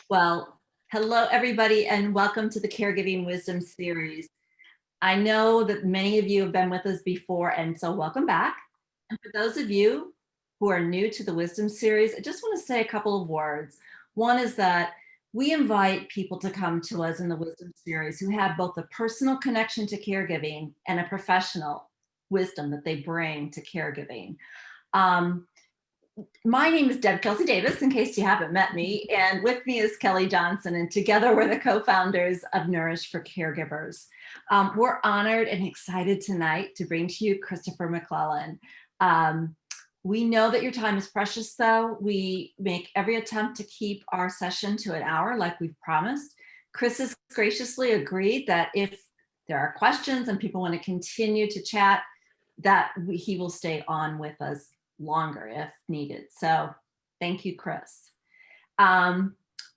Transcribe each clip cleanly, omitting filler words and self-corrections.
Well, hello everybody and welcome to the Caregiving Wisdom Series. I know that many of you have been with us before, and so welcome back. And for those of you who are new to the Wisdom Series, I just want to say a couple of words. One is that we invite people to come to us in the Wisdom Series who have both a personal connection to caregiving and a professional wisdom that they bring to caregiving. My name is Deb Kelsey Davis, in case you haven't met me, and with me is Kelly Johnson, and together we're the co-founders of Nourish for Caregivers. We're honored and excited tonight to bring to you Christopher MacLellan. We know that your time is precious, though. We make every attempt to keep our session to an hour like we've promised. Chris has graciously agreed that if there are questions and people want to continue to chat, that he will stay on with us longer if needed. So thank you, Chris.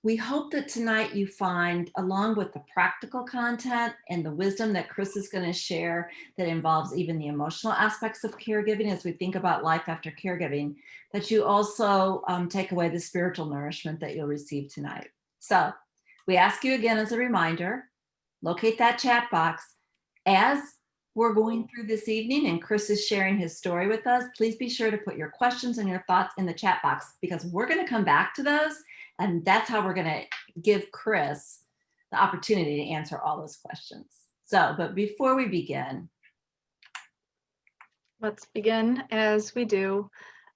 We hope that tonight you find, along with the practical content and the wisdom that Chris is going to share that involves even the emotional aspects of caregiving as we think about life after caregiving, that you also take away the spiritual nourishment that you'll receive tonight. So we ask you again as a reminder, locate that chat box. As we're going through this evening and Chris is sharing his story with us, please be sure to put your questions and your thoughts in the chat box, because we're going to come back to those, and that's how we're going to give Chris the opportunity to answer all those questions. So, but before we begin, let's begin as we do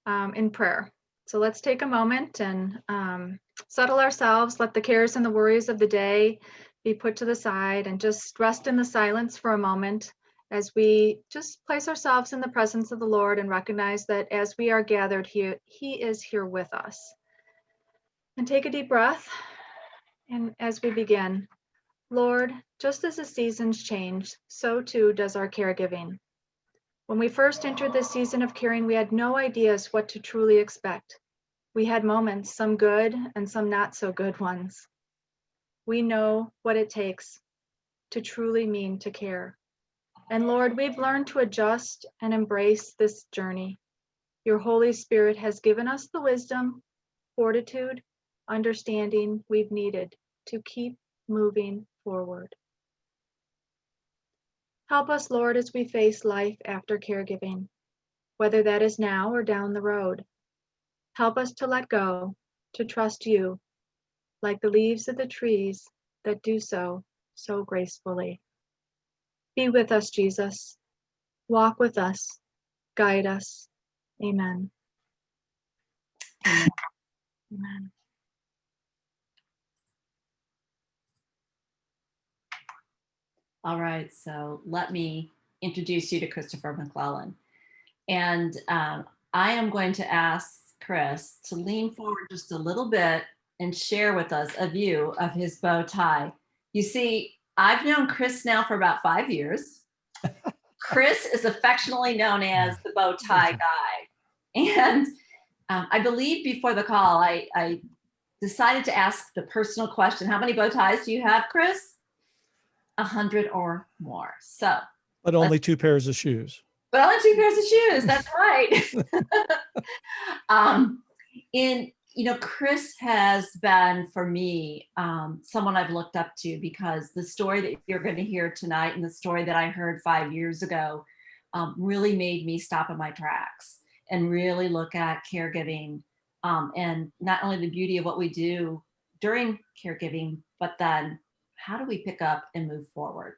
in prayer. So let's take a moment and settle ourselves, let the cares and the worries of the day be put to the side, and just rest in the silence for a moment as we just place ourselves in the presence of the Lord and recognize that as we are gathered here, He is here with us. And take a deep breath. And as we begin, Lord, just as the seasons change, so too does our caregiving. When we first entered this season of caring, we had no ideas what to truly expect. We had moments, some good and some not so good ones. We know what it takes to truly mean to care. And Lord, we've learned to adjust and embrace this journey. Your Holy Spirit has given us the wisdom, fortitude, understanding we've needed to keep moving forward. Help us, Lord, as we face life after caregiving, whether that is now or down the road. Help us to let go, to trust you, like the leaves of the trees that do so gracefully. Be with us, Jesus. Walk with us. Guide us. Amen. amen. Amen. All right, so let me introduce you to Christopher MacLellan. And I am going to ask Chris to lean forward just a little bit and share with us a view of his bow tie. You see, I've known Chris now for about 5 years. Chris is affectionately known as the bow tie guy. And I believe before the call, I decided to ask the personal question, how many bow ties do you have, Chris? 100 or more. So, but only 2 pairs of shoes. But only 2 pairs of shoes. That's right. Chris has been, for me, someone I've looked up to, because the story that you're going to hear tonight and the story that I heard 5 years ago really made me stop in my tracks and really look at caregiving, and not only the beauty of what we do during caregiving, but then how do we pick up and move forward?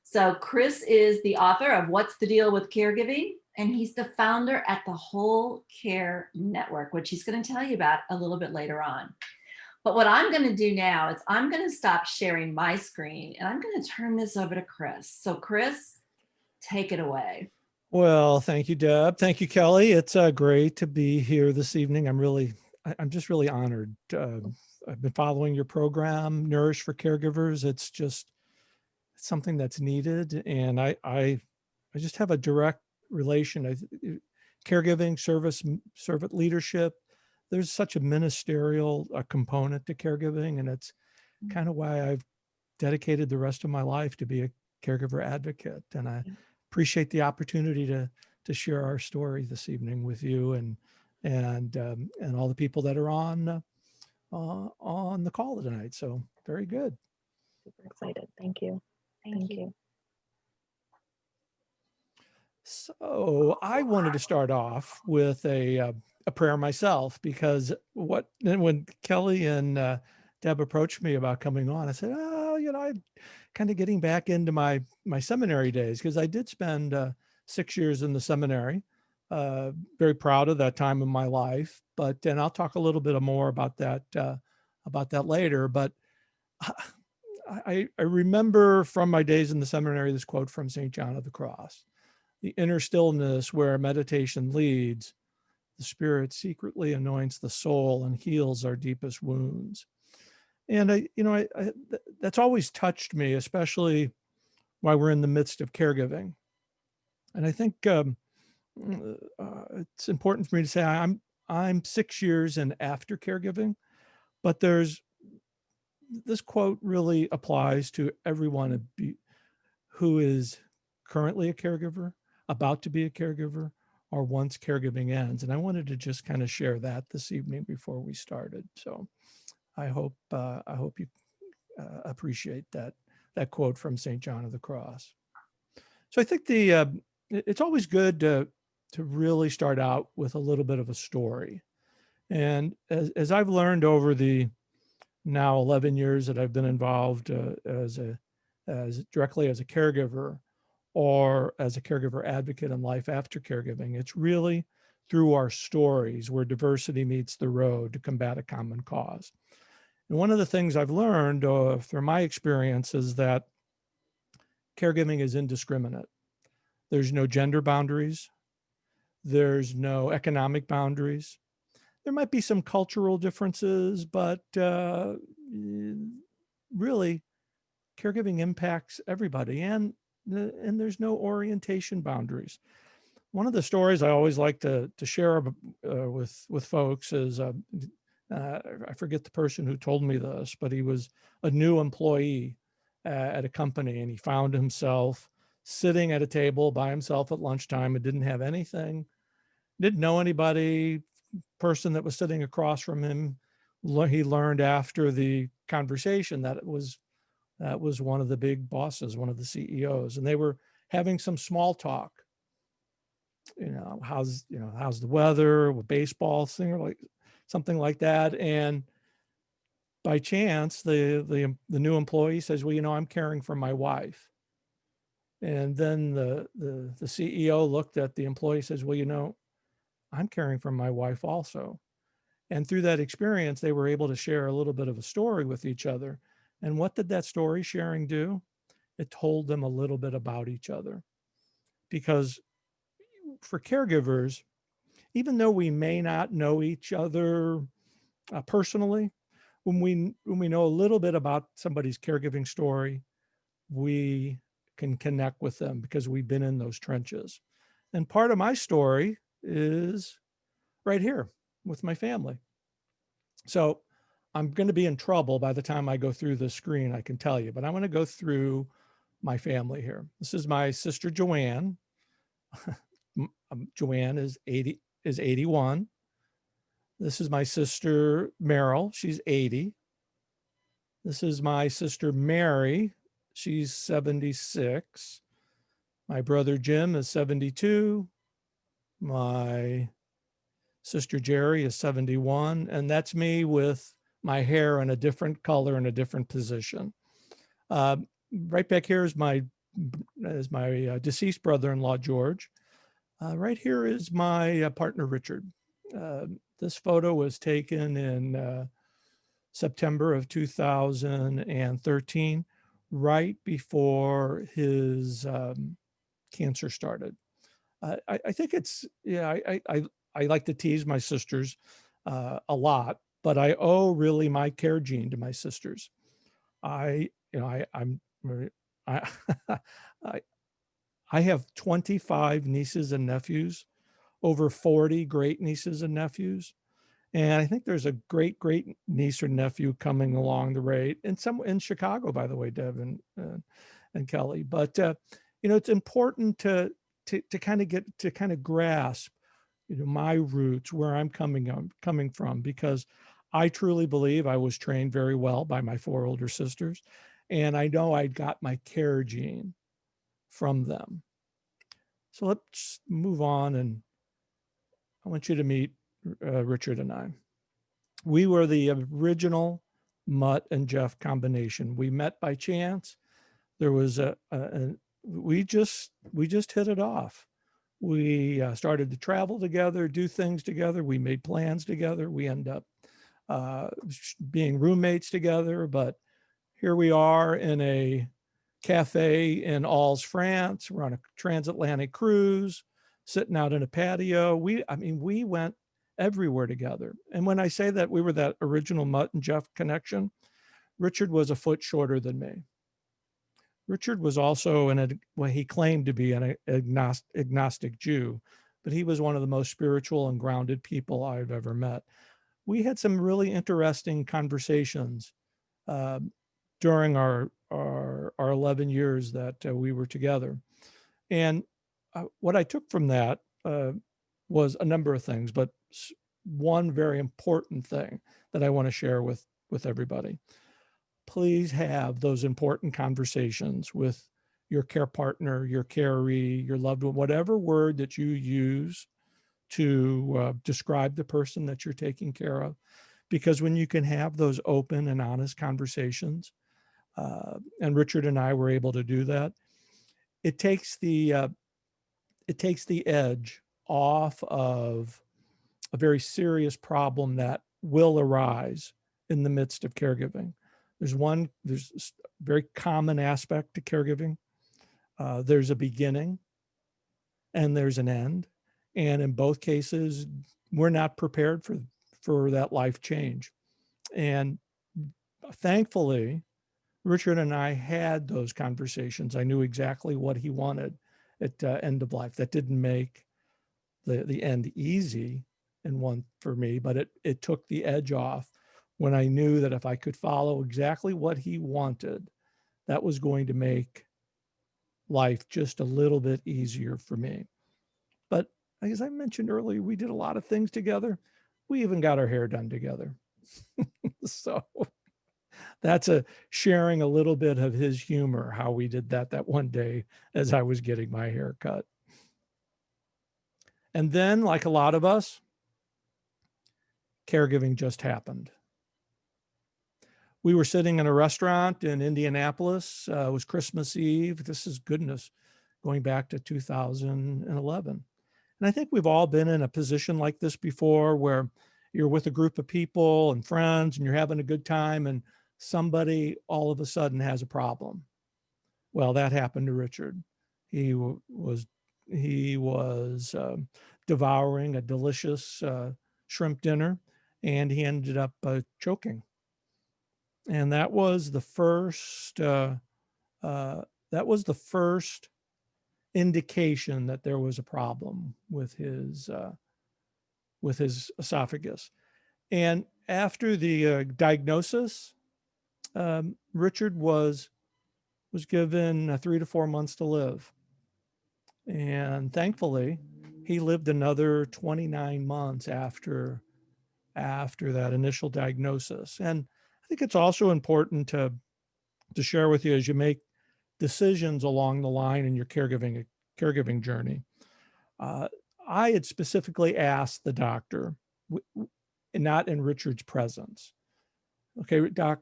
So Chris is the author of What's the Deal with Caregiving? And he's the founder at the Whole Care Network, which he's going to tell you about a little bit later on. But what I'm going to do now is I'm going to stop sharing my screen and I'm going to turn this over to Chris. So Chris, take it away. Well, thank you, Deb. Thank you, Kelly. It's great to be here this evening. I'm just really honored. I've been following your program, Nourish for Caregivers. It's just something that's needed. And I just have a direct relation. Caregiving, servant leadership, there's such a ministerial component to caregiving. And it's kind of why I've dedicated the rest of my life to be a caregiver advocate. And I appreciate the opportunity to share our story this evening with you and all the people that are on on the call tonight. So very good. Super excited. Thank you. Thank you. So I wanted to start off with a prayer myself, because when Kelly and Deb approached me about coming on, I said, oh, I'm kind of getting back into my seminary days, because I did spend 6 years in the seminary. Very proud of that time in my life, and I'll talk a little bit more about that later. But I remember from my days in the seminary this quote from St. John of the Cross: "The inner stillness where meditation leads, the Spirit secretly anoints the soul and heals our deepest wounds." And that's always touched me, especially while we're in the midst of caregiving. And I think it's important for me to say I'm 6 years in after caregiving, but this quote really applies to everyone who is currently a caregiver, about to be a caregiver, or once caregiving ends. And I wanted to just kind of share that this evening before we started. So I hope you appreciate that quote from St. John of the Cross. So I think it's always good to really start out with a little bit of a story. And as I've learned over the now 11 years that I've been involved as directly as a caregiver, or as a caregiver advocate in life after caregiving, it's really through our stories where diversity meets the road to combat a common cause. And one of the things I've learned through my experience is that caregiving is indiscriminate. There's no gender boundaries. There's no economic boundaries. There might be some cultural differences, but really, caregiving impacts everybody, and there's no orientation boundaries. One of the stories I always like to share with folks is I forget the person who told me this, but he was a new employee at a company, and he found himself sitting at a table by himself at lunchtime and didn't have anything, didn't know anybody. Person that was sitting across from him, he learned after the conversation that was one of the big bosses, one of the CEOs, and they were having some small talk. How's the weather, with baseball, something like that. And by chance, the new employee says, well, I'm caring for my wife. And then the CEO looked at the employee, says, well, I'm caring for my wife also. And through that experience, they were able to share a little bit of a story with each other. And what did that story sharing do? It told them a little bit about each other. Because for caregivers, even though we may not know each other personally, when we know a little bit about somebody's caregiving story, we can connect with them because we've been in those trenches. And part of my story is right here with my family. So I'm going to be in trouble by the time I go through the screen, I can tell you, but I want to go through my family here. This is my sister, Joanne. Joanne is 81. This is my sister, Meryl. She's 80. This is my sister, Mary. She's 76. My brother, Jim, is 72. My sister, Jerry, is 71. And that's me with my hair in a different color and a different position. Right back here is my deceased brother-in-law, George. Right here is my partner, Richard. This photo was taken in September of 2013, right before his cancer started. I think it's, I like to tease my sisters a lot, but I owe really my care gene to my sisters. I have 25 nieces and nephews, over 40 great nieces and nephews. And I think there's a great niece or nephew coming along the way, and some in Chicago, by the way, Deb and Kelly. But it's important to kind of grasp my roots, where I'm coming from, because I truly believe I was trained very well by my 4 older sisters, and I know I got my care gene from them. So let's move on, and I want you to meet Richard and I. We were the original Mutt and Jeff combination. We met by chance. There was we just hit it off. We started to travel together, do things together. We made plans together. We end up being roommates together. But here we are in a cafe in Alls, France. We're on a transatlantic cruise, sitting out in a patio. We went everywhere together. And when I say that we were that original Mutt and Jeff connection, Richard was a foot shorter than me. Richard was also what he claimed to be an agnostic Jew, but he was one of the most spiritual and grounded people I've ever met. We had some really interesting conversations during our 11 years that we were together. And what I took from that was a number of things, but one very important thing that I want to share with everybody. Please have those important conversations with your care partner, your caree, your loved one, whatever word that you use to describe the person that you're taking care of. Because when you can have those open and honest conversations, and Richard and I were able to do that, it takes the edge off of a very serious problem that will arise in the midst of caregiving. There's a very common aspect to caregiving. There's a beginning and there's an end. And in both cases, we're not prepared for that life change. And thankfully, Richard and I had those conversations. I knew exactly what he wanted at end of life. That didn't make the end easy and one for me, but it took the edge off when I knew that if I could follow exactly what he wanted, that was going to make life just a little bit easier for me. But as I mentioned earlier, we did a lot of things together. We even got our hair done together. So that's sharing a little bit of his humor, how we did that one day as I was getting my hair cut. And then, like a lot of us, caregiving just happened. We were sitting in a restaurant in Indianapolis. It was Christmas Eve. This is goodness, going back to 2011. And I think we've all been in a position like this before where you're with a group of people and friends and you're having a good time and somebody all of a sudden has a problem. Well, that happened to Richard. He was devouring a delicious shrimp dinner and he ended up choking. And that was the first indication that there was a problem with his esophagus. And after the diagnosis, Richard was given 3 to 4 months to live. And thankfully, he lived another 29 months after that initial diagnosis. And I think it's also important to share with you as you make decisions along the line in your caregiving journey. I had specifically asked the doctor, not in Richard's presence, okay, doc,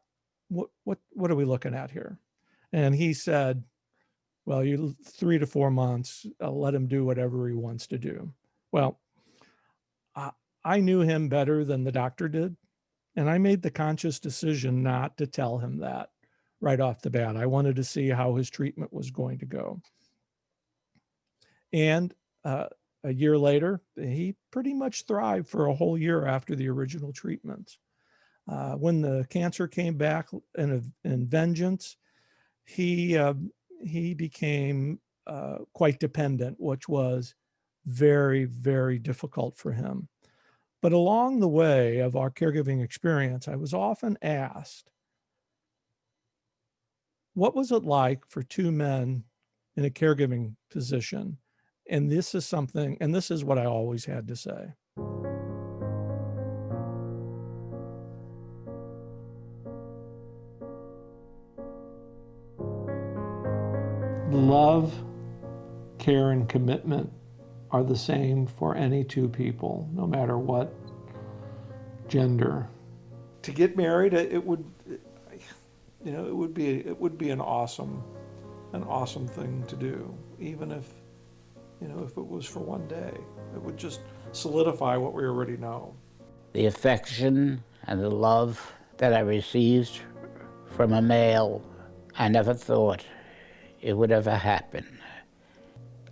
what are we looking at here? And he said, well, 3 to 4 months, I'll let him do whatever he wants to do. Well, I knew him better than the doctor did. And I made the conscious decision not to tell him that right off the bat. I wanted to see how his treatment was going to go. And a year later, he pretty much thrived for a whole year after the original treatments. When the cancer came back in vengeance, he became quite dependent, which was very, very difficult for him. But along the way of our caregiving experience, I was often asked, what was it like for 2 men in a caregiving position? And this is what I always had to say. Love, care, and commitment are the same for any two people, no matter what gender. To get married, it would be an awesome thing to do, even if it was for one day. It would just solidify what we already know. The affection and the love that I received from a male, I never thought it would ever happen.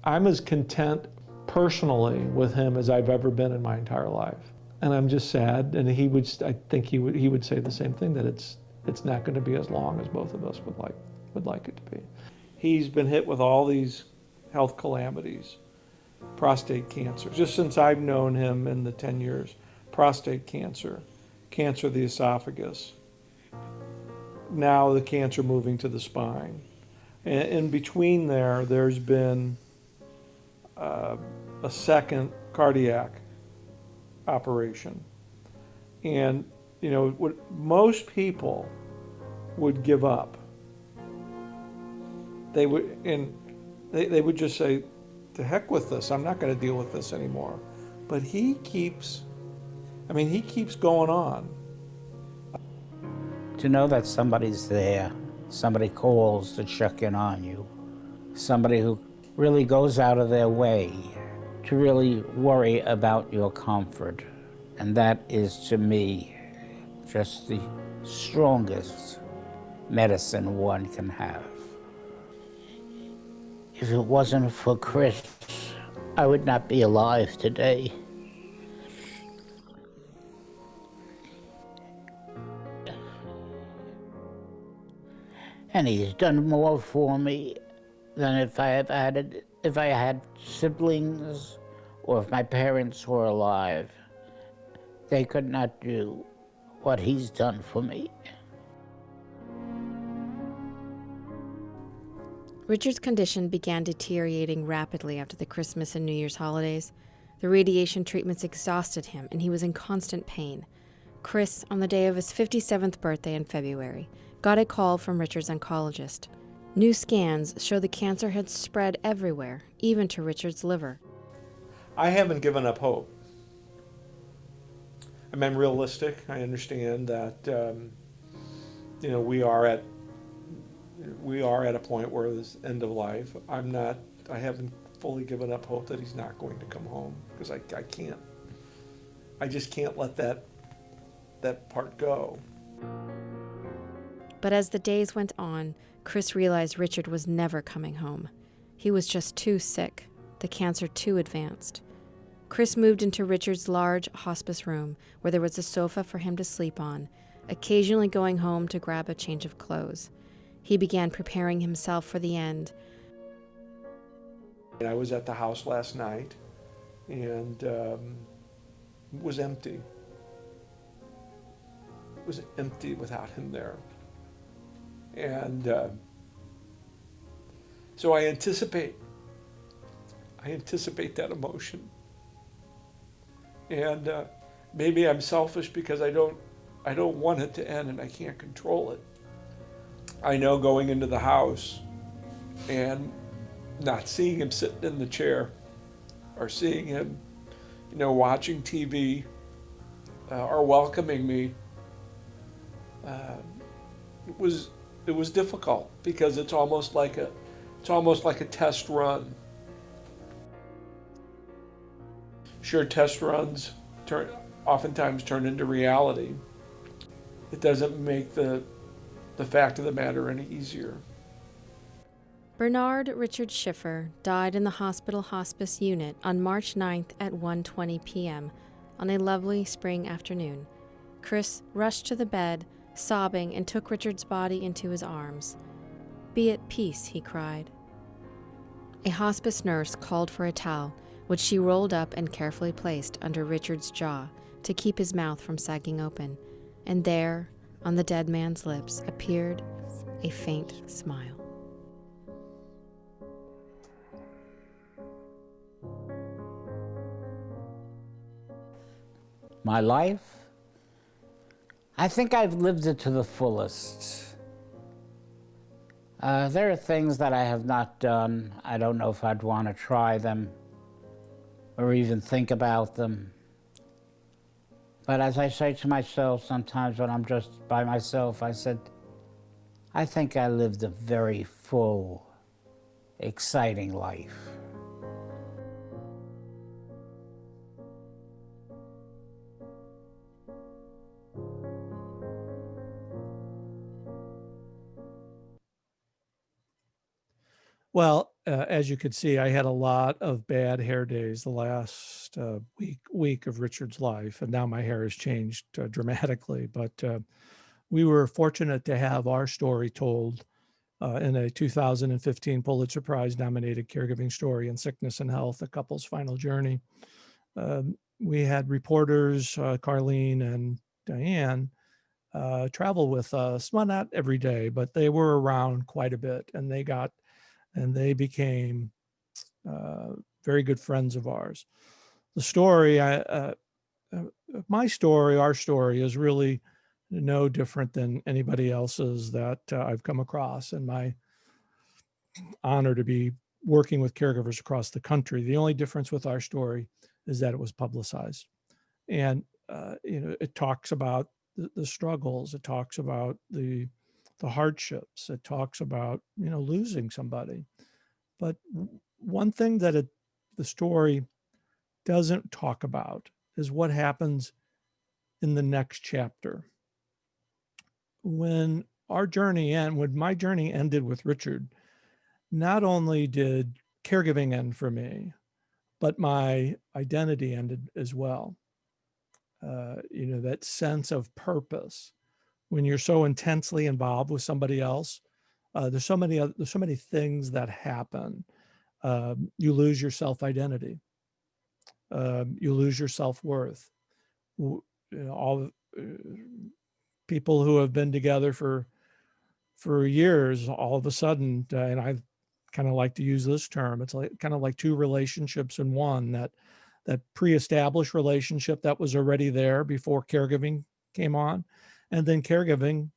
I'm as content personally with him as I've ever been in my entire life. And I'm just sad, and I think he would say the same thing, that it's not going to be as long as both of us would like it to be. He's been hit with all these health calamities, prostate cancer, just since I've known him in the 10 years, prostate cancer, cancer of the esophagus, now the cancer moving to the spine. And in between there's been a second cardiac operation. And, what most people would give up. They would just say, to heck with this, I'm not going to deal with this anymore. But he keeps going on. To know that somebody's there, somebody calls to check in on you, somebody who really goes out of their way to really worry about your comfort. And that is, to me, just the strongest medicine one can have. If it wasn't for Chris, I would not be alive today. And he's done more for me than if I had siblings or if my parents were alive. They could not do what he's done for me. Richard's condition began deteriorating rapidly after the Christmas and New Year's holidays. The radiation treatments exhausted him, and he was in constant pain. Chris, on the day of his 57th birthday in February, got a call from Richard's oncologist. New scans show the cancer had spread everywhere, even to Richard's liver. I haven't given up hope. I'm realistic. I understand that we are at a point where this end of life. I haven't fully given up hope that he's not going to come home, because I just can't let that part go. But as the days went on, Chris realized Richard was never coming home. He was just too sick, the cancer too advanced. Chris moved into Richard's large hospice room, where there was a sofa for him to sleep on, occasionally going home to grab a change of clothes. He began preparing himself for the end. I was at the house last night, and it was empty. It was empty without him there. And so I anticipate that emotion. And maybe I'm selfish because I don't want it to end and I can't control it. I know going into the house and not seeing him sitting in the chair, or seeing him, watching TV, or welcoming me, it was difficult, because it's almost like a test run. Sure, test runs oftentimes turn into reality. It doesn't make the fact of the matter any easier. Bernard Richard Schiffer died in the hospital hospice unit on March 9th at 1:20 p.m. on a lovely spring afternoon. Chris rushed to the bed, sobbing, and took Richard's body into his arms. "Be at peace," he cried. A hospice nurse called for a towel, which she rolled up and carefully placed under Richard's jaw to keep his mouth from sagging open. And there, on the dead man's lips, appeared a faint smile. My life? I think I've lived it to the fullest. There are things that I have not done. I don't know if I'd want to try them or even think about them. But as I say to myself sometimes when I'm just by myself, I said, I think I lived a very full, exciting life. Well, as you could see, I had a lot of bad hair days the last week of Richard's life, and now my hair has changed dramatically. But we were fortunate to have our story told in a 2015 Pulitzer Prize nominated caregiving story in Sickness and Health, A Couple's Final Journey. We had reporters, Carlene and Diane, travel with us. Well, not every day, but they were around quite a bit, and they became very good friends of ours. The story, my story, our story, is really no different than anybody else's that I've come across in my honor to be working with caregivers across the country. The only difference with our story is that it was publicized, and it talks about the struggles. It talks about the hardships. It talks about losing somebody. But one thing that the story doesn't talk about is what happens in the next chapter. When my journey ended with Richard, not only did caregiving end for me, but my identity ended as well. That sense of purpose when you're so intensely involved with somebody else. There's so many things that happen. You lose your self-identity. You lose your self-worth. All people who have been together for years, all of a sudden, and I kind of like to use this term, it's like kind of like two relationships in one. That pre-established relationship that was already there before caregiving came on, and then caregiving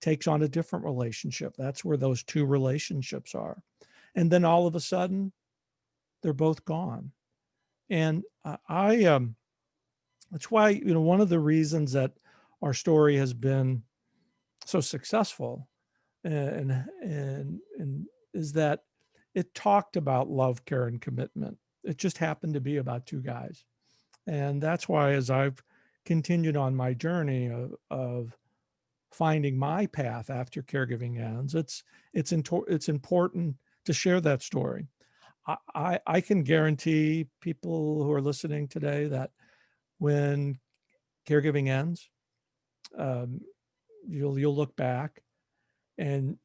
takes on a different relationship. That's where those two relationships are, and then all of a sudden, they're both gone. And that's why one of the reasons that our story has been so successful and is that it talked about love, care, and commitment. It just happened to be about two guys. And that's why, as I've continued on my journey of finding my path after caregiving ends, it's important to share that story. I can guarantee people who are listening today that when caregiving ends, you'll look back, and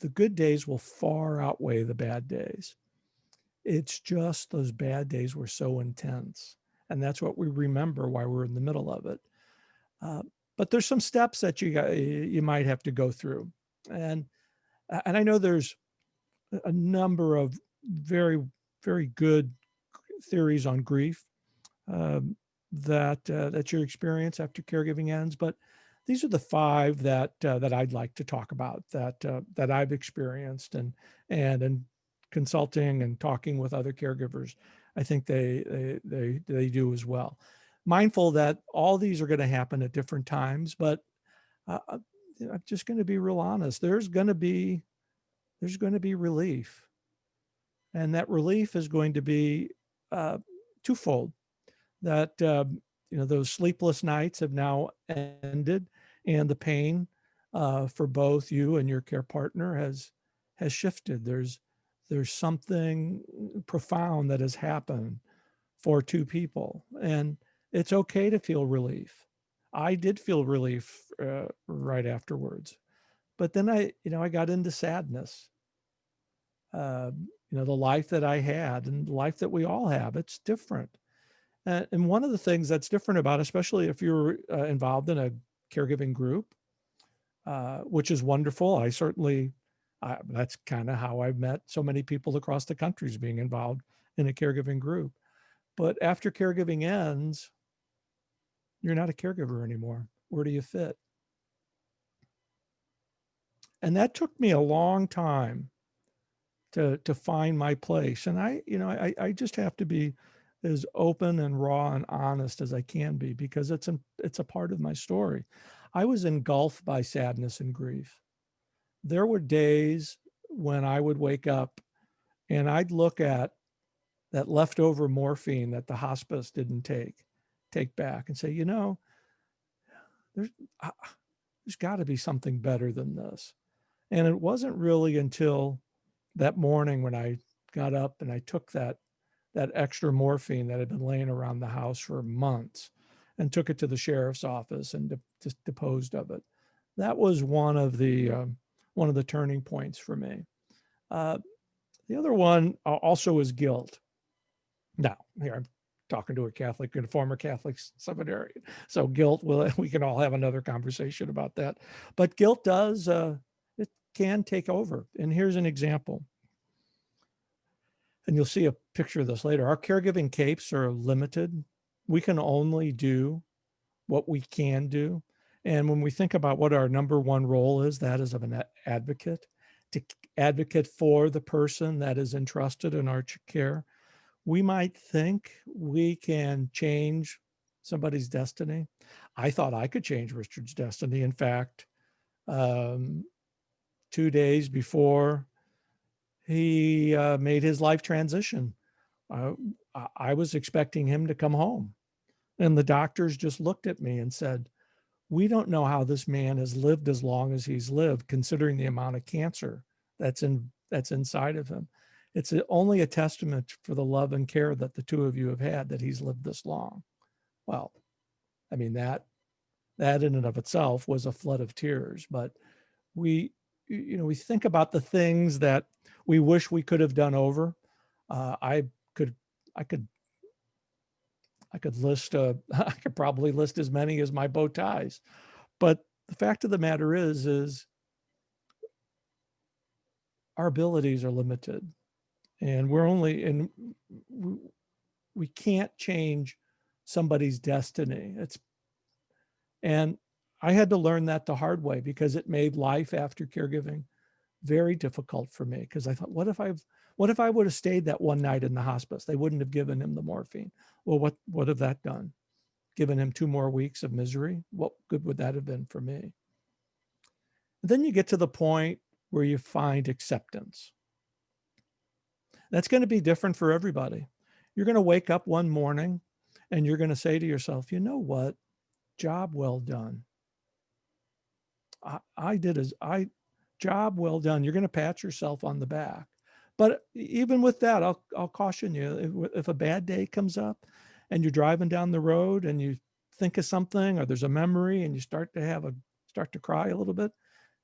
the good days will far outweigh the bad days. It's just those bad days were so intense, and that's what we remember while we're in the middle of it. But there's some steps that you might have to go through, and I know there's a number of very, very good theories on grief that you experience after caregiving ends, but these are the five that I'd like to talk about that I've experienced and in consulting and talking with other caregivers. I think they do as well. Mindful that all these are going to happen at different times, but I'm just going to be real honest. There's going to be relief, and that relief is going to be twofold. That those sleepless nights have now ended, and the pain for both you and your care partner has shifted. There's something profound that has happened for two people, and it's okay to feel relief. I did feel relief right afterwards, but then I got into sadness. The life that I had and the life that we all have, it's different. And one of the things that's different about, especially if you're involved in a caregiving group, which is wonderful. That's kind of how I've met so many people across the country, is being involved in a caregiving group. But after caregiving ends, you're not a caregiver anymore. Where do you fit? And that took me a long time to find my place. And I just have to be as open and raw and honest as I can be, because it's a part of my story. I was engulfed by sadness and grief. There were days when I would wake up and I'd look at that leftover morphine that the hospice didn't take back and say, there's there's got to be something better than this. And it wasn't really until that morning when I got up and I took that extra morphine that had been laying around the house for months and took it to the sheriff's office and just disposed of it. That was one of the turning points for me. The other one also is guilt. Now, here I'm talking to a Catholic and a former Catholic seminarian. So guilt, we can all have another conversation about that. But guilt it can take over. And here's an example. And you'll see a picture of this later. Our caregiving capes are limited. We can only do what we can do. And when we think about what our number one role is, that is of an advocate, to advocate for the person that is entrusted in our care. We might think we can change somebody's destiny. I thought I could change Richard's destiny. In fact, 2 days before he made his life transition, I was expecting him to come home. And the doctors just looked at me and said, we don't know how this man has lived as long as he's lived, considering the amount of cancer that's inside of him. It's only a testament for the love and care that the two of you have had that he's lived this long. Well, I mean, that in and of itself was a flood of tears, but we think about the things that we wish we could have done over. I could list, I could probably list as many as my bow ties, but the fact of the matter is our abilities are limited, and we can't change somebody's destiny. And I had to learn that the hard way, because it made life after caregiving very difficult for me. Because I thought, what if I would have stayed that one night in the hospice? They wouldn't have given him the morphine. Well, what have that done? Given him 2 more weeks of misery? What good would that have been for me? And then you get to the point where you find acceptance. That's going to be different for everybody. You're going to wake up one morning and you're going to say to yourself, you know what? Job well done. Job well done. You're going to pat yourself on the back. But even with that, I'll caution you, if a bad day comes up and you're driving down the road and you think of something, or there's a memory and you start to cry a little bit,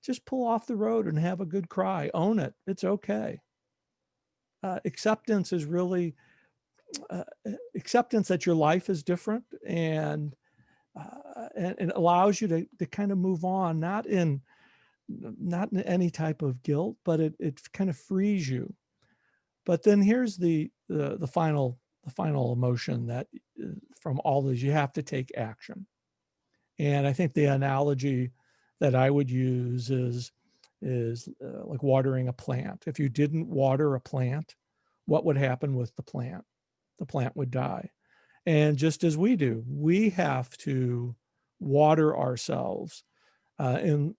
just pull off the road and have a good cry. Own it. It's okay. Acceptance is really acceptance that your life is different, and it allows you to kind of move on, not in any type of guilt, but it kind of frees you. But then here's the final emotion that from all this, you have to take action. And I think the analogy that I would use is like watering a plant. If you didn't water a plant, what would happen with the plant? The plant would die. And just as we do, we have to water ourselves in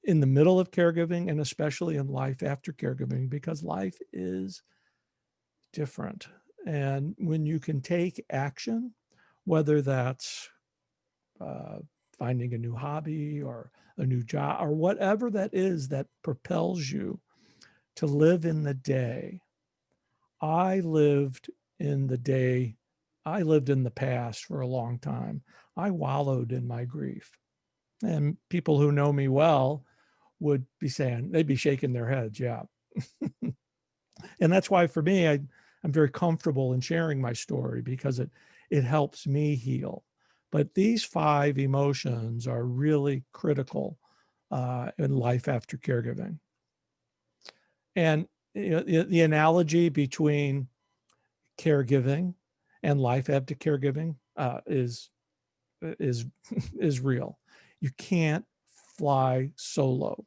the middle of caregiving, and especially in life after caregiving, because life is different. And when you can take action, whether that's finding a new hobby or a new job or whatever that is that propels you to live in the day. I lived in the past for a long time. I wallowed in my grief. And people who know me well would be saying, they'd be shaking their heads, yeah. And that's why for me, I'm very comfortable in sharing my story, because it helps me heal. But these 5 emotions are really critical in life after caregiving. And the analogy between caregiving and life after caregiving is real. You can't fly solo.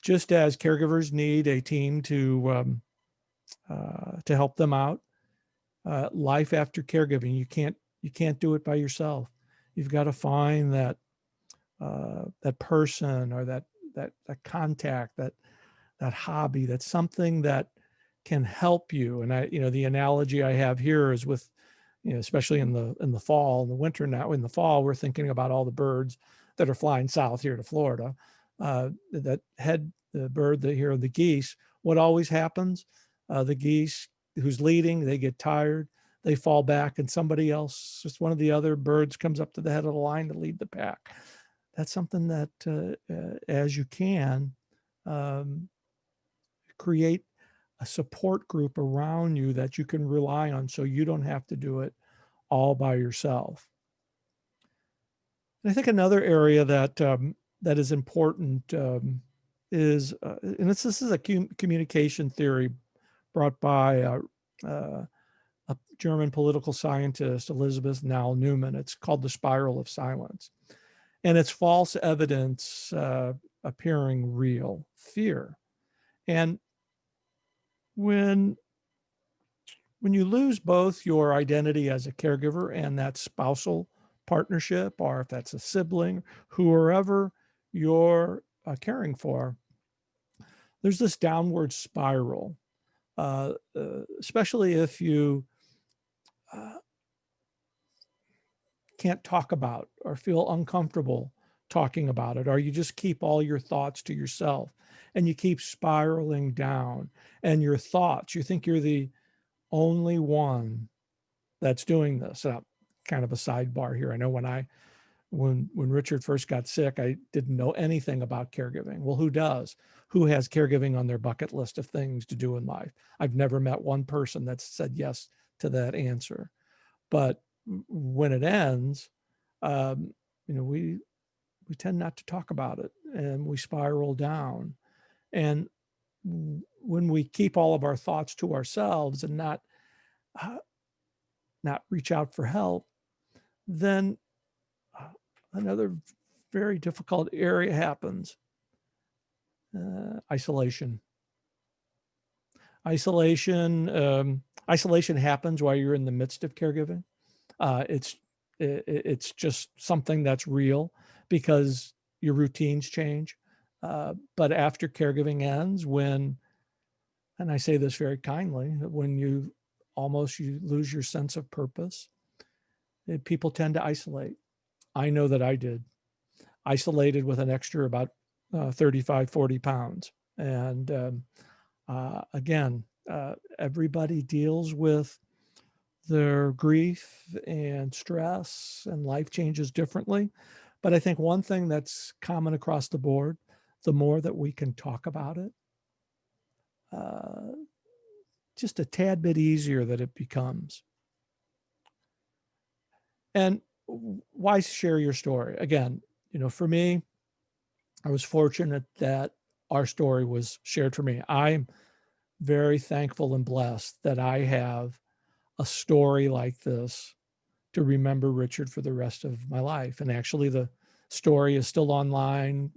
just as caregivers need a team to help them out, life after caregiving, you can't do it by yourself. You've got to find that that person or that contact, that hobby, that's something that can help you. And the analogy I have here is with, especially in the fall, in the winter now, in the fall, we're thinking about all the birds that are flying south here to Florida. The bird that here, the geese, what always happens? The geese who's leading, they get tired, they fall back, and somebody else, just one of the other birds, comes up to the head of the line to lead the pack. That's something that, as you can, create a support group around you that you can rely on, so you don't have to do it all by yourself. And I think another area that is important is, and this is a communication theory brought by a German political scientist, Elizabeth Nell Newman. It's called the spiral of silence. And it's false evidence appearing real, fear. And when you lose both your identity as a caregiver and that spousal partnership, or if that's a sibling, whoever you're caring for, there's this downward spiral, especially if you can't talk about or feel uncomfortable talking about it, or you just keep all your thoughts to yourself and you keep spiraling down. And your thoughts, you think you're the only one that's doing this. Kind of a sidebar here. I know when Richard first got sick, I didn't know anything about caregiving. Well, who does? Who has caregiving on their bucket list of things to do in life? I've never met one person that's said yes to that answer. But when it ends, we tend not to talk about it, and we spiral down. And when we keep all of our thoughts to ourselves and not reach out for help, then another very difficult area happens. Isolation. Isolation happens while you're in the midst of caregiving. It's just something that's real because your routines change. But after caregiving ends, and I say this very kindly, when you lose your sense of purpose, people tend to isolate. I know that I did. Isolated with an extra about 35, 40 pounds. And again, everybody deals with their grief and stress and life changes differently. But I think one thing that's common across the board, the more that we can talk about it, just a tad bit easier that it becomes. And why share your story? Again, for me, I was fortunate that our story was shared for me. I'm very thankful and blessed that I have a story like this to remember Richard for the rest of my life. And actually, the story is still online.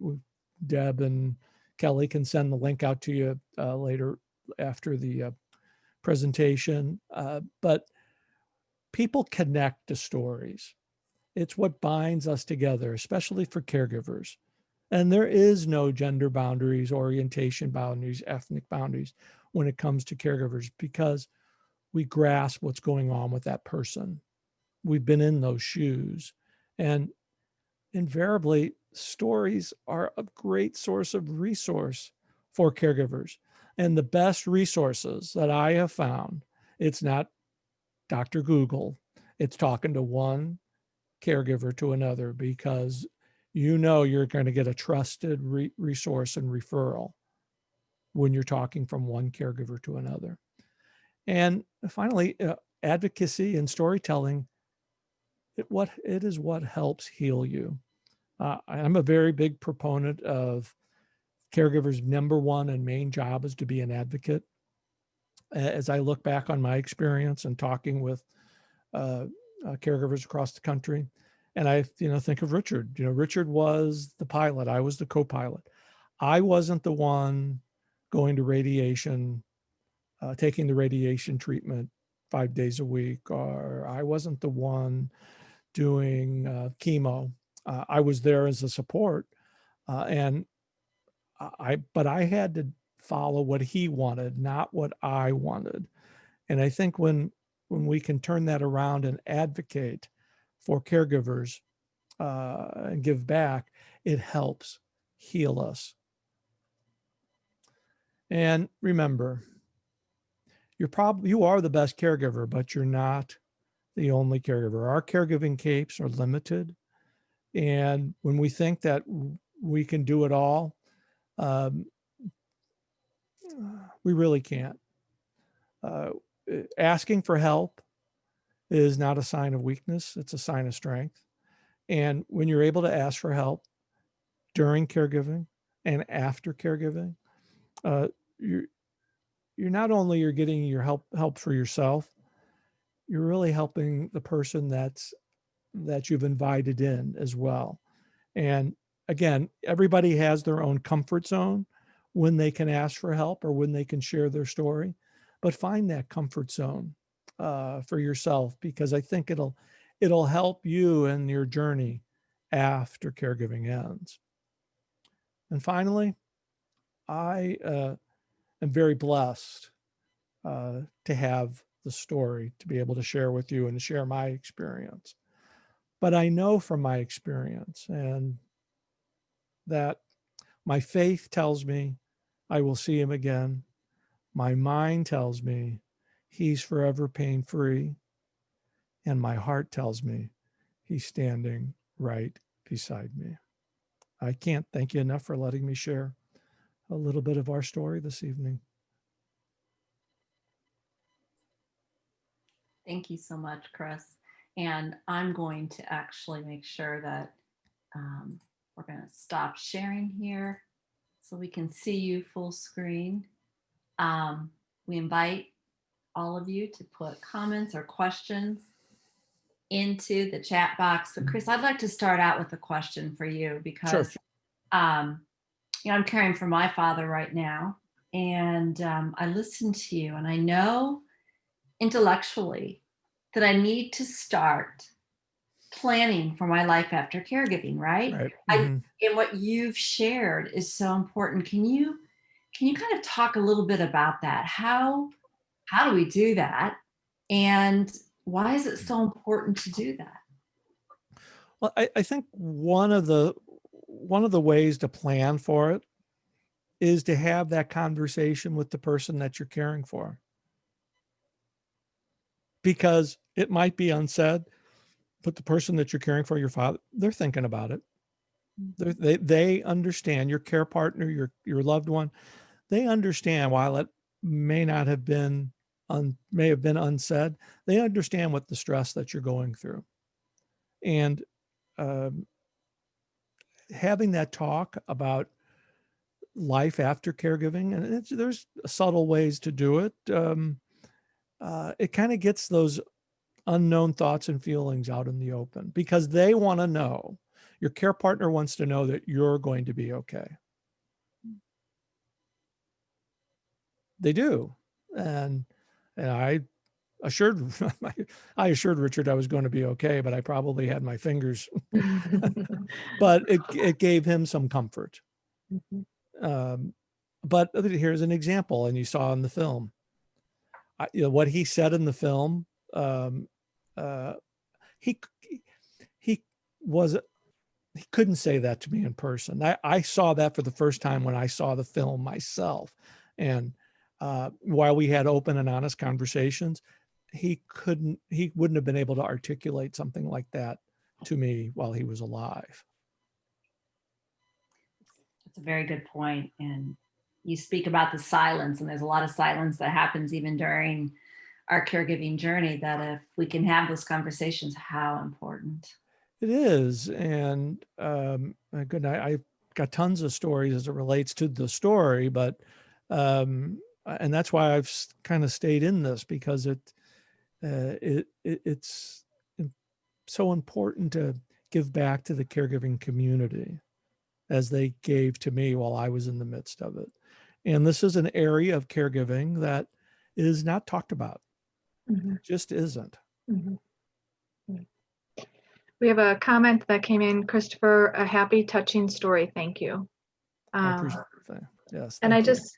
Deb and Kelly can send the link out to you later after the presentation. But people connect to stories. It's what binds us together, especially for caregivers. And there is no gender boundaries, orientation boundaries, ethnic boundaries when it comes to caregivers, because we grasp what's going on with that person. We've been in those shoes. And invariably, stories are a great source of resource for caregivers. And the best resources that I have found, it's not Dr. Google, it's talking to one caregiver to another, because you're going to get a trusted resource and referral when you're talking from one caregiver to another. And finally, advocacy and storytelling, it is what helps heal you. I'm a very big proponent of caregivers' number one and main job is to be an advocate. As I look back on my experience and talking with caregivers across the country, and I think of Richard. Richard was the pilot. I was the co-pilot. I wasn't the one going to radiation, taking the radiation treatment 5 days a week, or I wasn't the one doing chemo. I was there as a support, and but I had to follow what he wanted, not what I wanted. And I think when we can turn that around and advocate for caregivers and give back, it helps heal us. And remember, you are the best caregiver, but you're not the only caregiver. Our caregiving capes are limited. And when we think that we can do it all, um, we really can't. Asking for help is not a sign of weakness, it's a sign of strength. And when you're able to ask for help during caregiving and after caregiving, uh, you're, you're not only you're getting your help for yourself, you're really helping the person that you've invited in as well. And again, everybody has their own comfort zone when they can ask for help or when they can share their story, but find that comfort zone for yourself, because I think it'll help you in your journey after caregiving ends. And finally, I am very blessed to have the story to be able to share with you and to share my experience. But I know from my experience and that my faith tells me I will see him again. My mind tells me he's forever pain-free. And my heart tells me he's standing right beside me. I can't thank you enough for letting me share a little bit of our story this evening. Thank you so much, Chris. And I'm going to actually make sure that we're going to stop sharing here so we can see you full screen. We invite all of you to put comments or questions into the chat box. But Chris, I'd like to start out with a question for you because Sure. I'm caring for my father right now. And I listened to you and I know intellectually that I need to start planning for my life after caregiving, right? Right. And what you've shared is so important. Can you kind of talk a little bit about that? How do we do that? And why is it so important to do that? Well, I think one of the ways to plan for it is to have that conversation with the person that you're caring for. Because it might be unsaid, but the person that you're caring for, your father, they're thinking about it. They understand, your care partner, your loved one. They understand, while it may not have been may have been unsaid, they understand what the stress that you're going through. And having that talk about life after caregiving, and there's subtle ways to do it. It kind of gets those unknown thoughts and feelings out in the open, because they want to know, your care partner wants to know that you're going to be okay. They do. And I assured Richard I was going to be okay, but I probably had my fingers, but it gave him some comfort. But here's an example, and you saw in the film, what he said in the film. He couldn't say that to me in person. I saw that for the first time when I saw the film myself. And while we had open and honest conversations, he wouldn't have been able to articulate something like that to me while he was alive. That's a very good point. And you speak about the silence, and there's a lot of silence that happens even during our caregiving journey, that if we can have those conversations, how important. It is. And I've got tons of stories as it relates to the story, but and that's why I've kind of stayed in this, because it's so important to give back to the caregiving community. as they gave to me while I was in the midst of it. And this is an area of caregiving that is not talked about. Mhm. It just isn't. Mhm. We have a comment that came in, Christopher, a happy, touching story. Thank you. I appreciate it. Yes. And I thank you. just,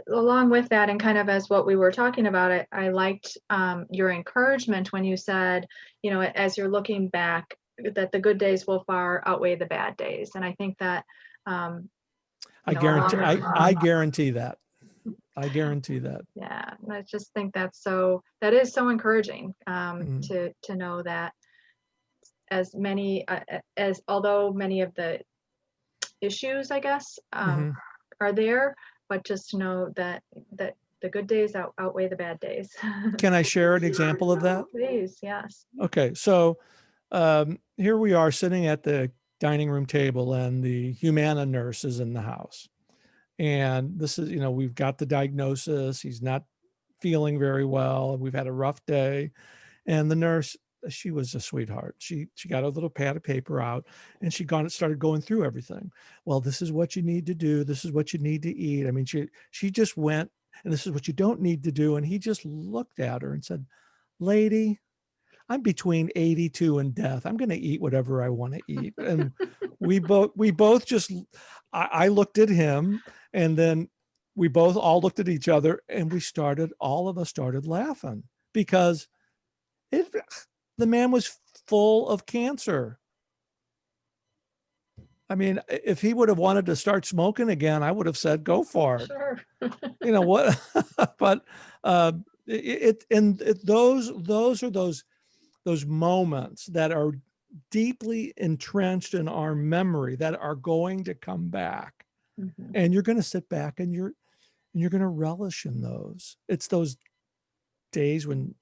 along with that, and kind of as what we were talking about, I liked your encouragement when you said, you know, as you're looking back, that the good days will far outweigh the bad days. And I think that, I know, guarantee, along with- I guarantee that. I guarantee that. yeah, and I just think that is so encouraging Mm. to know that as although many of the issues, I guess, Mhm. are there, but just to know that the good days outweigh the bad days. Can I share an example of that? Please, yes. Okay, so here we are sitting at the dining room table, and the Humana nurse is in the house. And this is, we've got the diagnosis. He's not feeling very well. We've had a rough day. And the nurse, she was a sweetheart. She got a little pad of paper out, and started going through everything. Well, this is what you need to do. This is what you need to eat. I mean, she just went, and this is what you don't need to do. And he just looked at her and said, "Lady, I'm between 82 and death. I'm going to eat whatever I want to eat." And we both just, I looked at him, and then we both all looked at each other, and all of us started laughing, because the man was full of cancer. I mean, if he would have wanted to start smoking again, I would have said, go for it. Sure. You know what? But those are those moments that are deeply entrenched in our memory that are going to come back. Mhm. And you're going to sit back, and you're going to relish in those. It's those days when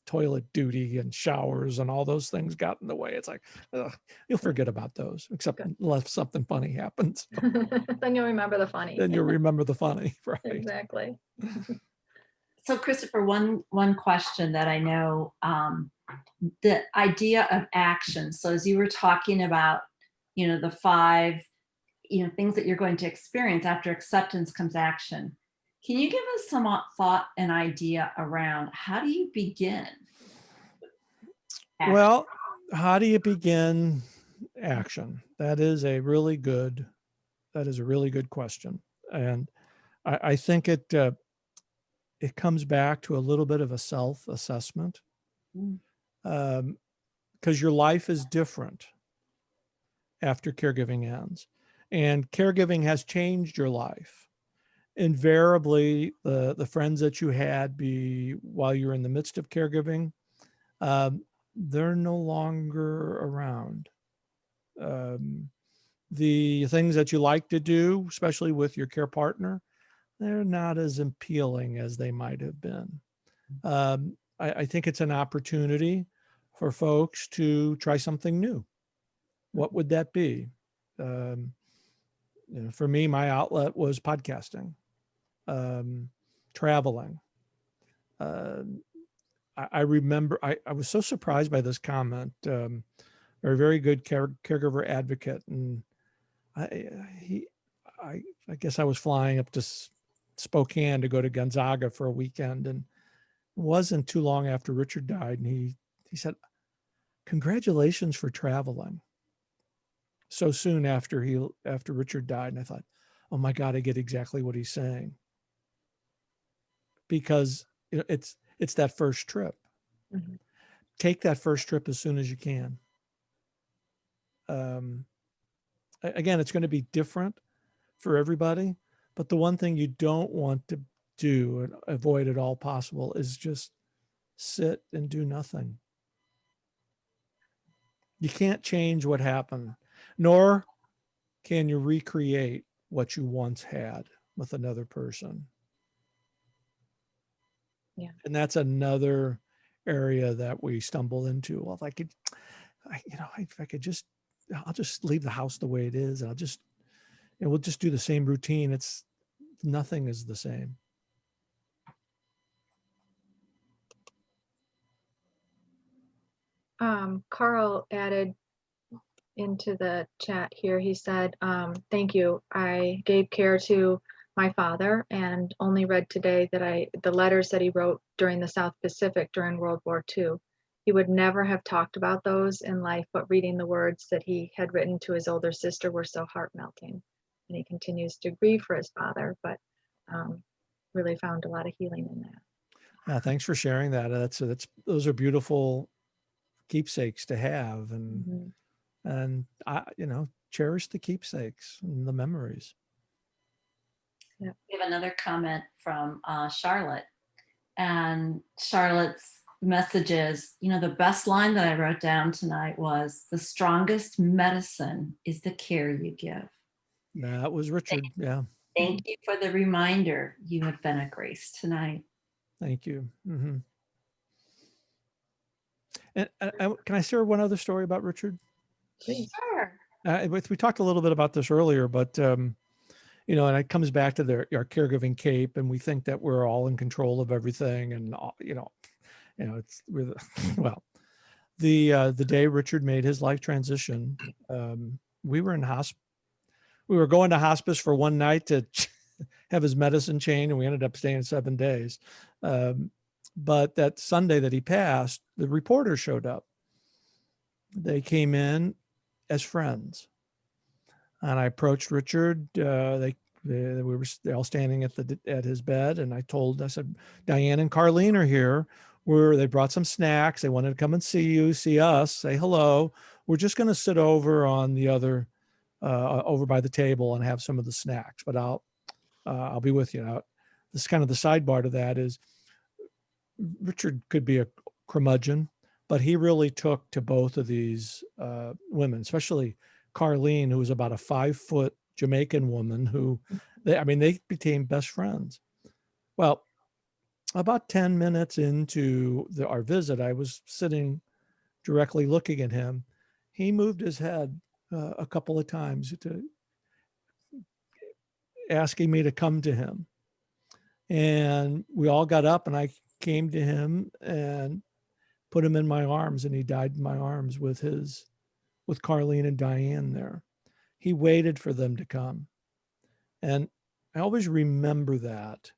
toilet duty and showers and all those things got in the way. It's like, ugh, you'll forget about those, except Good. unless something funny happens. Then you'll remember the funny. Then you'll remember the funny, right? Exactly. So Christopher, one question that I know, the idea of action. So as you were talking about, the 5, things that you're going to experience after acceptance comes action. Can you give us some thought and idea around how do you begin? Action? Well, how do you begin action? That is a really good question. And I think it comes back to a little bit of a self-assessment, Mm. because your life is different after caregiving ends, and caregiving has changed your life. Invariably, the friends that you had while you're in the midst of caregiving, they're no longer around. The things that you like to do, especially with your care partner, they're not as appealing as they might have been. I think it's an opportunity for folks to try something new. What would that be? For me, my outlet was podcasting, traveling. I remember I was so surprised by this comment. A very good caregiver advocate, and I guess I was flying up to Spokane to go to Gonzaga for a weekend, and it wasn't too long after Richard died, and he said, "Congratulations for traveling so soon after Richard died." And I thought, oh my God, I get exactly what he's saying, because it's that first trip. Mhm. Take that first trip as soon as you can. Again, it's going to be different for everybody, but the one thing you don't want to do and avoid at all possible is just sit and do nothing. You can't change what happened, nor can you recreate what you once had with another person. Yeah. And that's another area that we stumble into. Well, if I could just, I'll just leave the house the way it is. And we'll just do the same routine. Nothing is the same. Carl added, into the chat here. He said, thank you. I gave care to my father and only read today that the letters that he wrote during the South Pacific during World War II. He would never have talked about those in life, but reading the words that he had written to his older sister were so heart melting. And he continues to grieve for his father, but really found a lot of healing in that. Yeah, thanks for sharing that. Those are beautiful keepsakes to have, and I, cherish the keepsakes and the memories. We have another comment from Charlotte, and Charlotte's message is, the best line that I wrote down tonight was, the strongest medicine is the care you give. That was Richard. Yeah. Thank you for the reminder. You have been a grace tonight. Thank you. Mm-hmm. And can I share one other story about Richard? Sure. We talked a little bit about this earlier, but and it comes back to our caregiving cape, and we think that we're all in control of everything, and the day Richard made his life transition, we were in we were going to hospice for one night to have his medicine changed, and we ended up staying 7 days. But that Sunday that he passed, the reporters showed up. They came in as friends, and I approached Richard. They were all standing at his bed, and I said, Diane and Carlene are here. They brought some snacks. They wanted to come and see us, say hello. We're just going to sit over on the other, over by the table and have some of the snacks, but I'll be with you. Now, this is kind of the sidebar to that is Richard could be a curmudgeon, but he really took to both of these women, especially Carlene, who was about a 5-foot Jamaican woman who they became best friends. Well, about 10 minutes into our visit, I was sitting directly looking at him. He moved his head a couple of times asking me to come to him. And we all got up, and I came to him and put him in my arms, and he died in my arms with Carlene and Diane there. He waited for them to come. And I always remember that,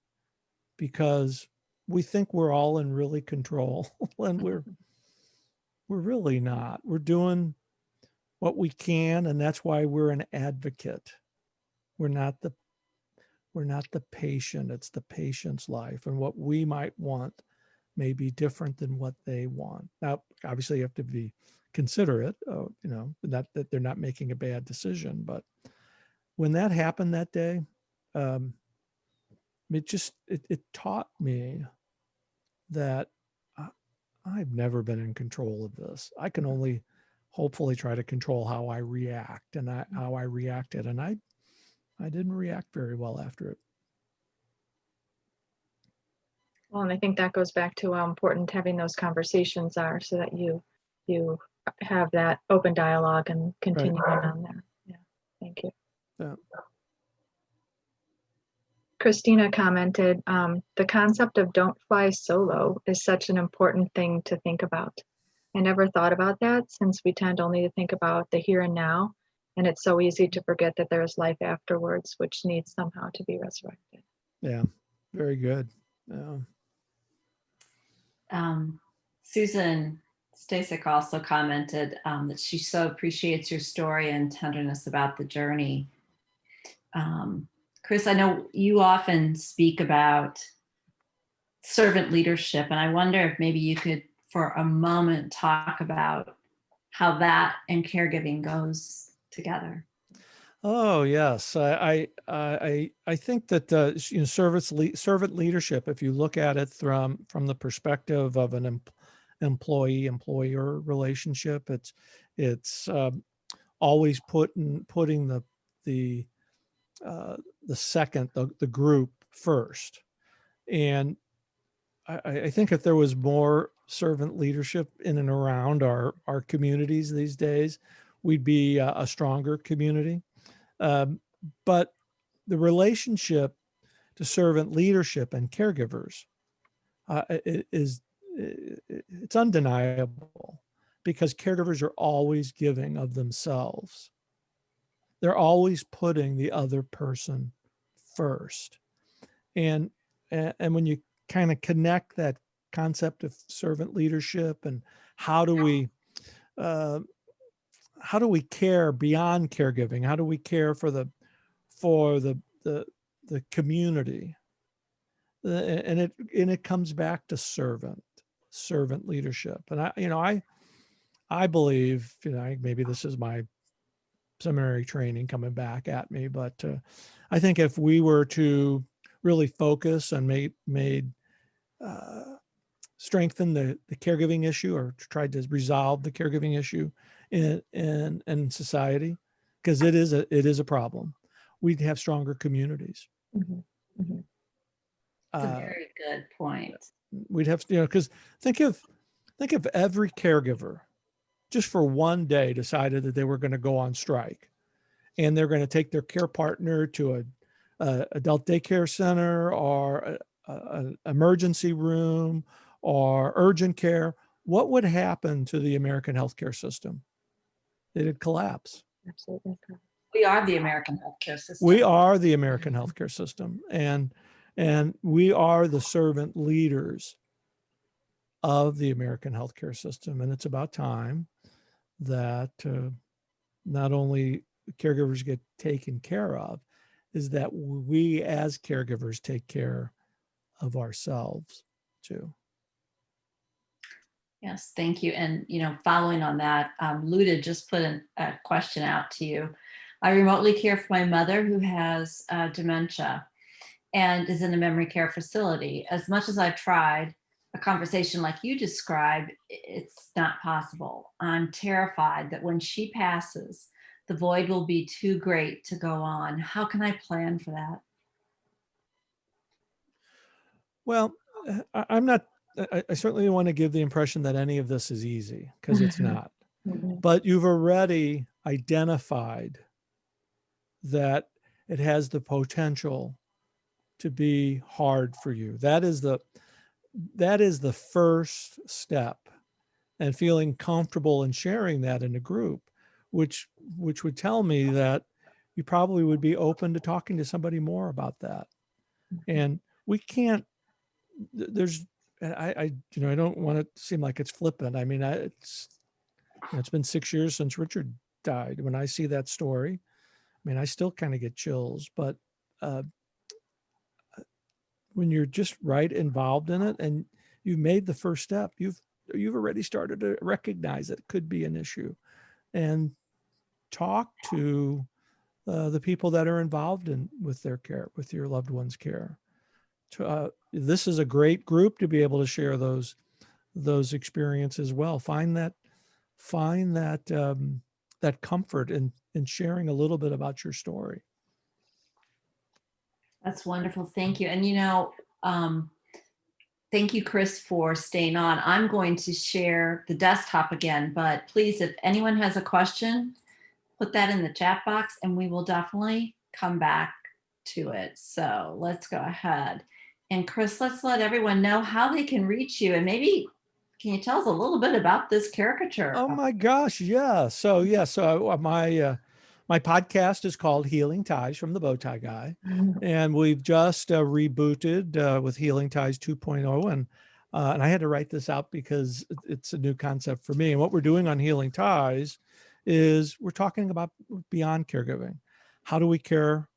because we think we're all in really control and we're really not. We're doing what we can, and that's why we're an advocate. We're not the patient. It's the patient's life, and what we might want may be different than what they want. Now, obviously, you have to be considerate, not that they're not making a bad decision. But when that happened that day, it taught me that I've never been in control of this. I can only hopefully try to control how I react, and how I reacted, and I didn't react very well after it. Well, and I think that goes back to how important having those conversations are, so that you have that open dialogue and continuing on there. Yeah, thank you. Yeah. Christina commented, the concept of don't fly solo is such an important thing to think about. I never thought about that, since we tend only to think about the here and now, and it's so easy to forget that there's life afterwards, which needs somehow to be resurrected. Yeah, very good. Yeah. Susan Stasek also commented that she so appreciates your story and tenderness about the journey. Chris, I know you often speak about servant leadership, and I wonder if maybe you could, for a moment, talk about how that and caregiving goes together. Oh yes, I think that servant leadership, if you look at it from the perspective of an employee-employer relationship, it's always putting the group first. And I think if there was more servant leadership in and around our communities these days, we'd be a stronger community. But the relationship to servant leadership and caregivers it's undeniable because caregivers are always giving of themselves. They're always putting the other person first. And when you kind of connect that concept of servant leadership and how do we care beyond caregiving? How do we care for the community? And it comes back to servant leadership. And I believe, maybe this is my seminary training coming back at me, but I think if we were to really focus and strengthen the caregiving issue, or tried to resolve the caregiving issue in society, because it is a problem, we'd have stronger communities. That's a very good point. We'd have, because think of every caregiver just for one day decided that they were going to go on strike, and they're going to take their care partner to a adult daycare center or an emergency room or urgent care. What would happen to the American healthcare system? It'd collapse. Absolutely. We are the American healthcare system. We are the American healthcare system, and we are the servant leaders of the American healthcare system. And it's about time that not only caregivers get taken care of, is that we as caregivers take care of ourselves too. Yes, thank you. And, following on that, Luda just put a question out to you. I remotely care for my mother who has dementia and is in a memory care facility. As much as I've tried a conversation like you described, it's not possible. I'm terrified that when she passes, the void will be too great to go on. How can I plan for that? Well, I certainly don't want to give the impression that any of this is easy, because it's not. But you've already identified that it has the potential to be hard for you. That is the first step, and feeling comfortable in sharing that in a group, which would tell me that you probably would be open to talking to somebody more about that. And we can't, I don't want to seem like it's flippant. I mean, it's been 6 years since Richard died. When I see that story, I mean, I still kind of get chills, but when you're just right involved in it and you've made the first step, you've already started to recognize it could be an issue, and talk to the people that are involved with their care, with your loved one's care. This is a great group to be able to share those experiences well. Find that comfort in sharing a little bit about your story. That's wonderful. Thank you. And, thank you, Chris, for staying on. I'm going to share the desktop again, but please, if anyone has a question, put that in the chat box and we will definitely come back to it. So let's go ahead. And Chris, let's let everyone know how they can reach you. And maybe, can you tell us a little bit about this caricature? Oh my gosh. Yeah. So my podcast is called Healing Ties from the Bowtie Guy. And we've just rebooted with Healing Ties 2.0. And I had to write this out because it's a new concept for me. And what we're doing on Healing Ties is we're talking about beyond caregiving. How do we care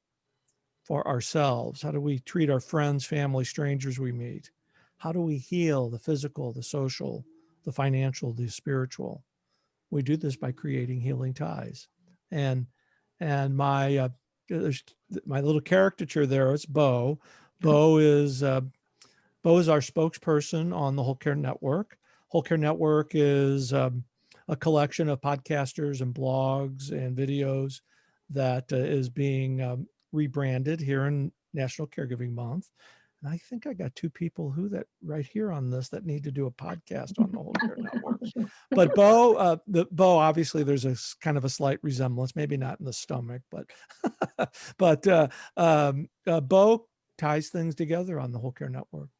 for ourselves? How do we treat our friends, family, strangers we meet? How do we heal the physical, the social, the financial, the spiritual? We do this by creating healing ties. And my little caricature there is Bo. Bo is our spokesperson on the Whole Care Network. Whole Care Network is a collection of podcasters and blogs and videos that is being rebranded here in National Caregiving Month. And I think I got two people that right here on this that need to do a podcast on the Whole Care Network. But Bo, Bo, obviously there's a kind of a slight resemblance, maybe not in the stomach, but Bo ties things together on the Whole Care Network.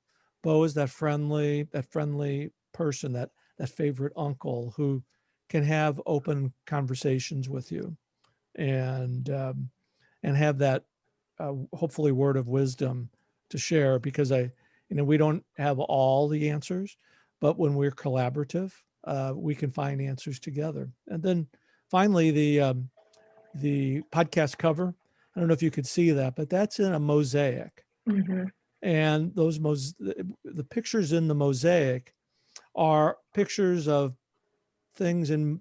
Bo is that friendly person, that favorite uncle who can have open conversations with you and have that hopefully word of wisdom to share, because we don't have all the answers, but when we're collaborative, we can find answers together. And then finally, the podcast cover, I don't know if you could see that, but that's in a mosaic. Mhm. And the pictures in the mosaic are pictures of things and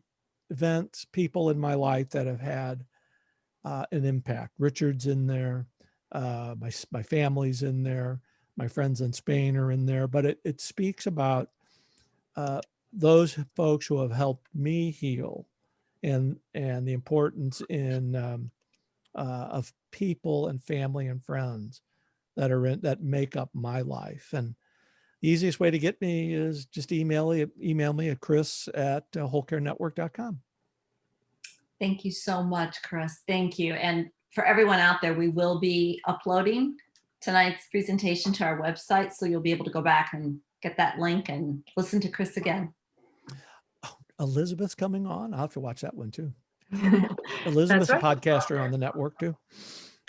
events, people in my life that have had an impact. Richard's in there, my family's in there, my friends in Spain are in there, but it speaks about those folks who have helped me heal, and the importance of people and family and friends that make up my life. And the easiest way to get me is just email me at chris@wholecarenetwork.com. Thank you so much, Chris. Thank you. And for everyone out there, we will be uploading tonight's presentation to our website, so you'll be able to go back and get that link and listen to Chris again. Oh, Elizabeth's coming on. I'll have to watch that one too. Elizabeth's That's a right. podcaster on the network too.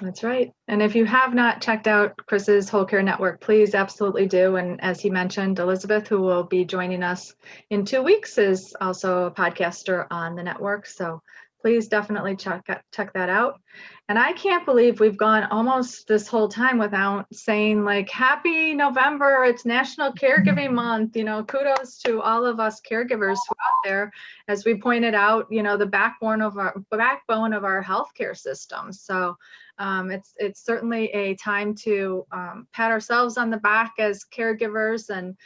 That's right. And if you have not checked out Chris's Whole Care Network, please absolutely do. And as he mentioned, Elizabeth, who will be joining us in 2 weeks, is also a podcaster on the network. So please definitely check that out. And I can't believe we've gone almost this whole time without saying, like, happy November. It's National Caregiving Month. Kudos to all of us caregivers who are out there. As we pointed out, the backbone of our healthcare system. So it's certainly a time to pat ourselves on the back as caregivers, and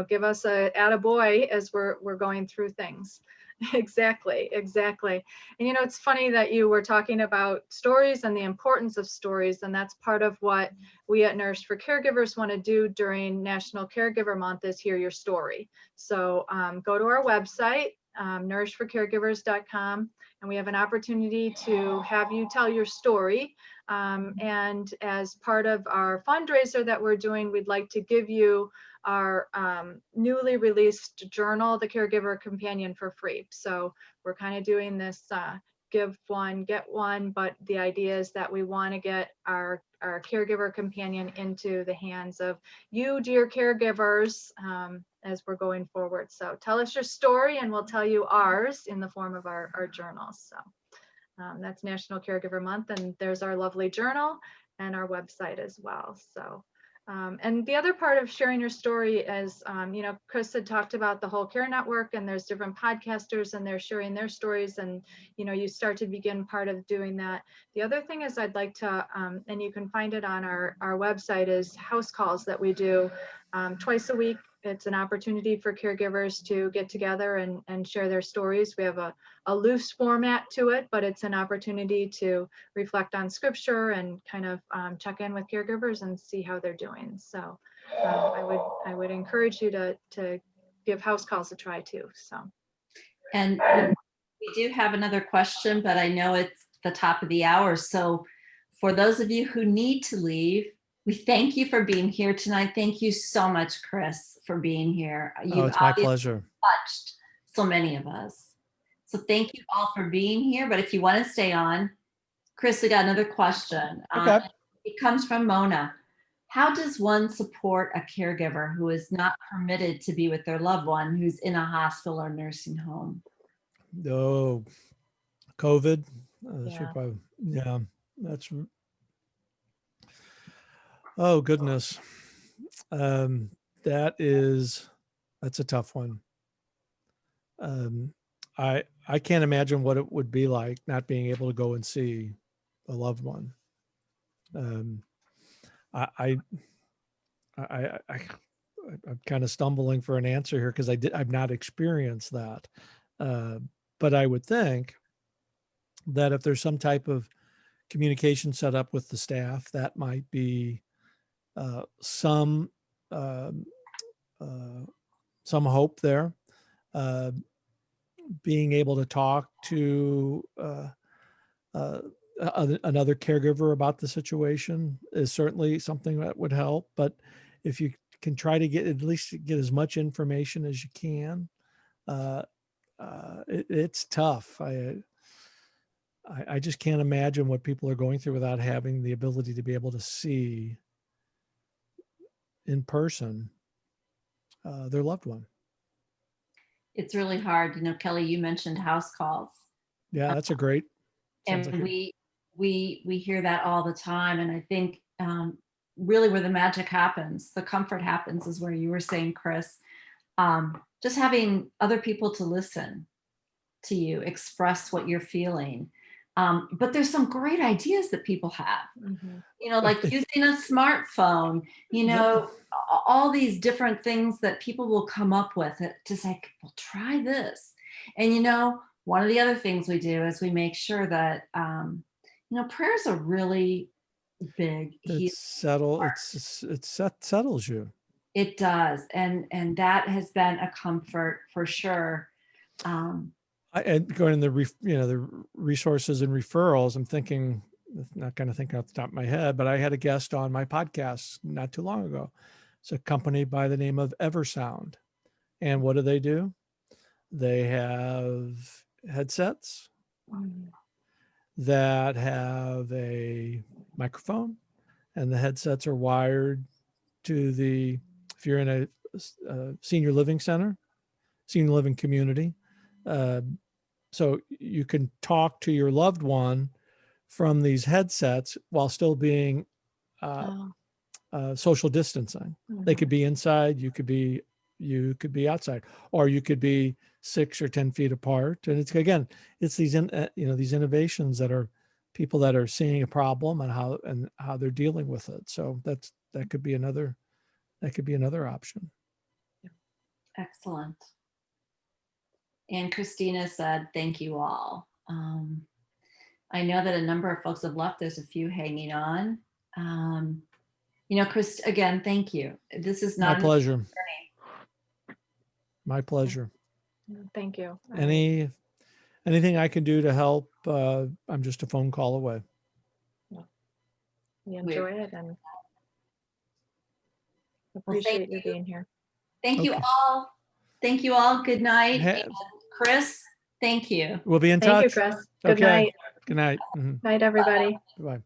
give us a attaboy as we're going through things. Exactly. And it's funny that you were talking about stories and the importance of stories, and that's part of what we at Nourish for Caregivers want to do during National Caregiver Month, is hear your story. So go to our website, nourishforcaregivers.com, and we have an opportunity to have you tell your story. And as part of our fundraiser that we're doing, we'd like to give you our newly released journal, The Caregiver Companion, for free. So we're kind of doing this give one, get one, but the idea is that we want to get our caregiver companion into the hands of you, dear caregivers, as we're going forward. So tell us your story and we'll tell you ours in the form of our journals. So that's National Caregiver Month, and there's our lovely journal and our website as well. So and the other part of sharing your story is, Chris had talked about the Whole Care Network, and there's different podcasters and they're sharing their stories, and, you start to begin part of doing that. The other thing is I'd like to, and you can find it on our website, is house calls that we do twice a week. It's an opportunity for caregivers to get together and share their stories. We have a loose format to it, but it's an opportunity to reflect on scripture and kind of check in with caregivers and see how they're doing. So I would encourage you to give house calls a try too. So. And we do have another question, but I know it's the top of the hour. So for those of you who need to leave, we thank you for being here tonight. Thank you so much, Chris, for being here. Oh, it's my pleasure. Touched so many of us. So thank you all for being here. But if you want to stay on, Chris, we got another question. Okay. It comes from Mona. How does one support a caregiver who is not permitted to be with their loved one who's in a hospital or nursing home? Oh, COVID. Yeah. That's. Oh goodness. That's a tough one. I can't imagine what it would be like not being able to go and see a loved one. I'm kind of stumbling for an answer here because I've not experienced that. But I would think that if there's some type of communication set up with the staff, that might be some hope there. Being able to talk to another caregiver about the situation is certainly something that would help. But if you can try to at least get as much information as you can, it's tough. I just can't imagine what people are going through without having the ability to be able to see in person their loved one. It's really hard. Kelly, you mentioned house calls. Yeah, that's a great. And Sounds like we hear that all the time. And I think really where the magic happens, the comfort happens, is where you were saying, Chris, just having other people to listen to you express what you're feeling. But there's some great ideas that people have, like using a smartphone, all these different things that people will come up with. Just like, well, try this. And, one of the other things we do is we make sure that, prayers are really big. it settles you. It does. And that has been a comfort for sure. And going in the resources and referrals, I'm thinking, not going to think off the top of my head, but I had a guest on my podcast not too long ago. It's a company by the name of Eversound. And what do? They have headsets that have a microphone, and the headsets are wired to if you're in a senior living community, so you can talk to your loved one from these headsets while still being social distancing. They could be inside, you could be outside, or you could be 6 or 10 feet apart. And it's these these innovations that are people that are seeing a problem and how they're dealing with it. So that could be another option. Excellent. And Christina said, thank you all. I know that a number of folks have left. There's a few hanging on. Chris, again, thank you. This is not my pleasure. My pleasure. Thank you. Anything I can do to help, I'm just a phone call away. We enjoy it and appreciate you being here. Thank you all. Thank you all. Good night. And Chris, thank you. We'll be in touch. Thank you, Chris. Good night. Good night. Night, everybody. Bye.